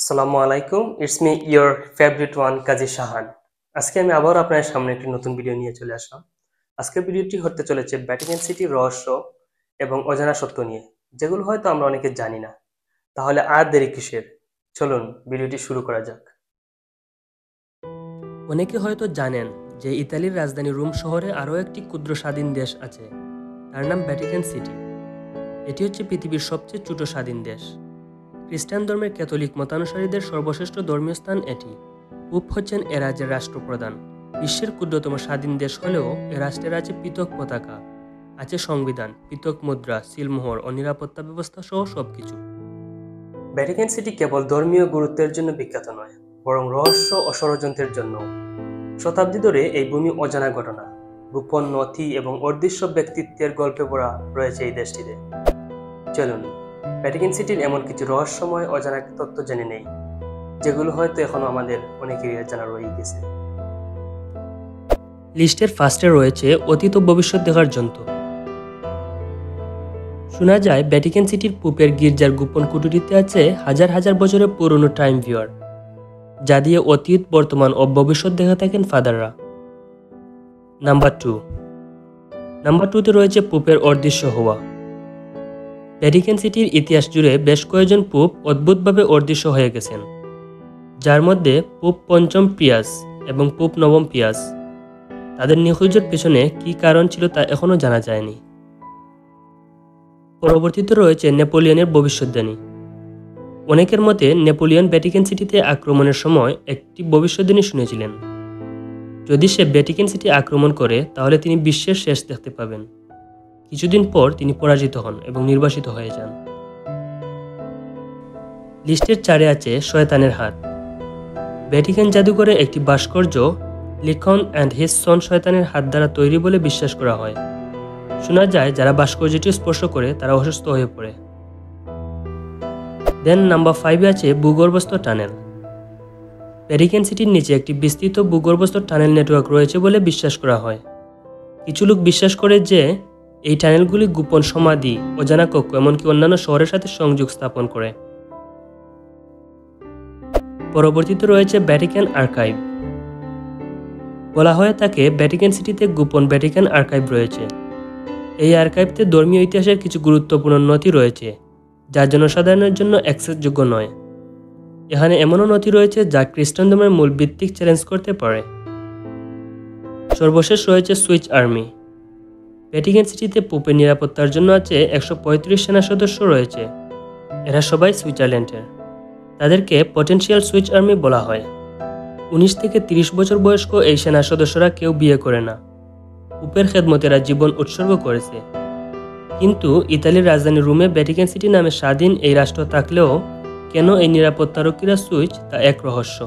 আসসালামু আলাইকুম, it's me your favourite one Kazi Shahan. আজকে আমি আবার আপনার সামনে একটি নতুন ভিডিও নিয়ে চলে আসলাম। আজকের ভিডিওটি হতে চলেছে ভ্যাটিকান সিটির রহস্য এবং অজানা সত্য নিয়ে, যেগুলো হয়তো আমরা অনেকে জানি না। তাহলে আর দেরি কিসের, চলুন ভিডিওটি শুরু করা যাক। অনেকে হয়তো জানেন যে ইতালির রাজধানী রোম শহরে আরও একটি ক্ষুদ্র স্বাধীন দেশ আছে, তার নাম ভ্যাটিকান সিটি। এটি হচ্ছে পৃথিবীর সবচেয়ে ছোট স্বাধীন দেশ। খ্রিস্টান ধর্মের ক্যাথলিক মতানুসারীদের সর্বশ্রেষ্ঠ ধর্মীয় স্থান এটি। পোপ হচ্ছেন এ রাজ্যের রাষ্ট্রপ্রধান। বিশ্বের ক্ষুদ্রতম স্বাধীন দেশ হলেও এ রাষ্ট্রের আছে পৃথক পতাকা, আছে সংবিধান, পৃথক মুদ্রা, সিলমোহর ও নিরাপত্তা ব্যবস্থা সহ সবকিছু। ভ্যাটিকান সিটি কেবল ধর্মীয় গুরুত্বের জন্য বিখ্যাত নয়, বরং রহস্য ও ষড়যন্ত্রের জন্য। শতাব্দী ধরে এই ভূমি অজানা ঘটনা, গোপন নথি এবং অদৃশ্য ব্যক্তিত্বের গল্পে ভরা রয়েছে এই দেশটিতে। চলুন ভ্যাটিকান সিটির এমন কিছু রহস্যময় অজানা তথ্য জেনে নেই, যেগুলো হয়তো এখনো আমাদের অনেকেরই জানা রয়ে গেছে। লিস্টের ফার্স্টে রয়েছে অতীত ও ভবিষ্যৎ দেখার যন্ত্র। শোনা যায় ভ্যাটিকান সিটির পোপের গির্জার গোপন কুঠুরিতে আছে হাজার হাজার বছরের পুরনো টাইম ভিউয়ার, যা দিয়ে অতীত, বর্তমান ও ভবিষ্যৎ দেখা থাকেন ফাদাররা। নাম্বার 2তে রয়েছে পোপের অদৃশ্য হওয়া। ভ্যাটিকান সিটির ইতিহাস জুড়ে বেশ কয়েকজন পোপ অদ্ভুতভাবে অদৃশ্য হয়ে গেছেন, যার মধ্যে পোপ পঞ্চম পিয়াস এবং পোপ নবম পিয়াস। তাদের নিখোঁজের পেছনে কী কারণ ছিল তা এখনও জানা যায়নি। পরবর্তীতে রয়েছে নেপোলিয়নের ভবিষ্যদ্বাণী। অনেকের মতে নেপোলিয়ন ভ্যাটিকান সিটিতে আক্রমণের সময় একটি ভবিষ্যদ্বাণী শুনেছিলেন। যদি সে ভ্যাটিকান সিটি আক্রমণ করে তাহলে তিনি বিশ্বের শেষ দেখতে পাবেন। কিছুদিন পর তিনি পরাজিত হন এবং নির্বাসিত হয়ে যান। লিস্টের 4-এ আছে শয়তানের হাত। ভ্যাটিকান জাদুঘরে একটি ভাস্কর্য লিখন অ্যান্ড হিজ সন শয়তানের হাত দ্বারা তৈরি বলে বিশ্বাস করা হয়। শোনা যায় যারা ভাস্কর্যটি স্পর্শ করে তারা অসুস্থ হয়ে পড়ে। দেন নাম্বার 5-এ আছে ভূগর্ভস্থ টানেল। ভ্যাটিকান সিটির নিচে একটি বিস্তৃত ভূগর্ভস্থ টানেল নেটওয়ার্ক রয়েছে বলে বিশ্বাস করা হয়। কিছু লোক বিশ্বাস করে যে এই টানেলগুলি গোপন সমাধি, অজানা কক্ষ, এমনকি অন্যান্য শহরের সাথে সংযোগ স্থাপন করে। পরবর্তীতে রয়েছে ভ্যাটিকান আর্কাইভ। বলা হয়ে থাকে ভ্যাটিকান সিটিতে গোপন ভ্যাটিকান আর্কাইভ রয়েছে। এই আর্কাইভতে ধর্মীয় ইতিহাসের কিছু গুরুত্বপূর্ণ নথি রয়েছে, যা জনসাধারণের জন্য অ্যাক্সেসযোগ্য নয়। এখানে এমনও নথি রয়েছে যা খ্রিস্টান ধর্মের মূল ভিত্তিক চ্যালেঞ্জ করতে পারে। সর্বশেষ রয়েছে সুইচ আর্মি। ভ্যাটিকান সিটিতে পোপের নিরাপত্তার জন্য আছে 135 সেনা সদস্য রয়েছে। এরা সবাই সুইজারল্যান্ডের। তাদেরকে পটেনশিয়াল সুইচ আর্মি বলা হয়। 19 থেকে 30 বছর বয়স্ক এই সেনা সদস্যরা কেউ বিয়ে করে না। পোপের খেদমতেরা জীবন উৎসর্গ করেছে। কিন্তু ইতালির রাজধানী রোমে ভ্যাটিকান সিটি নামে স্বাধীন এই রাষ্ট্র থাকলেও কেন এই নিরাপত্তারক্ষীরা সুইচ, তা এক রহস্য।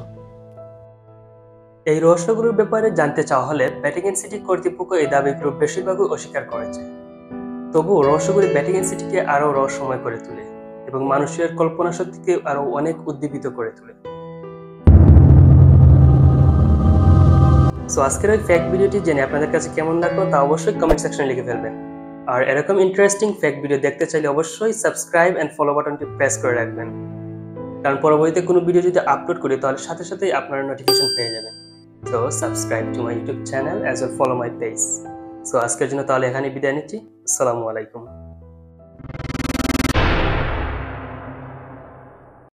এই রহস্যগুলোর ব্যাপারে জানতে চাওয়া হলে ভ্যাটিকান সিটি কর্তৃপক্ষ এই দাবিগুলো বেশিরভাগই অস্বীকার করেছে। তবুও রহস্যগুলি ভ্যাটিকান সিটিকে আরও রহস্যময় করে তোলে এবং মানুষের কল্পনা শক্তিকে আরও অনেক উদ্দীপিত করে তোলে। সো আজকের ওই ফ্যাক্ট ভিডিওটি জেনে আপনাদের কাছে কেমন লাগলো তা অবশ্যই কমেন্ট সেকশনে লিখে ফেলবেন। আর এরকম ইন্টারেস্টিং ফ্যাক্ট ভিডিও দেখতে চাইলে অবশ্যই সাবস্ক্রাইব অ্যান্ড ফলো বাটনটি প্রেস করে রাখবেন, কারণ পরবর্তীতে কোনো ভিডিও যদি আপলোড করি তাহলে সাথে সাথেই আপনারা নোটিফিকেশন পেয়ে যাবেন। So subscribe to my YouTube channel as well, follow my page. So আজকের জন্য তাহলে এখানে বিদায় নিচ্ছি। আসসালামু আলাইকুম।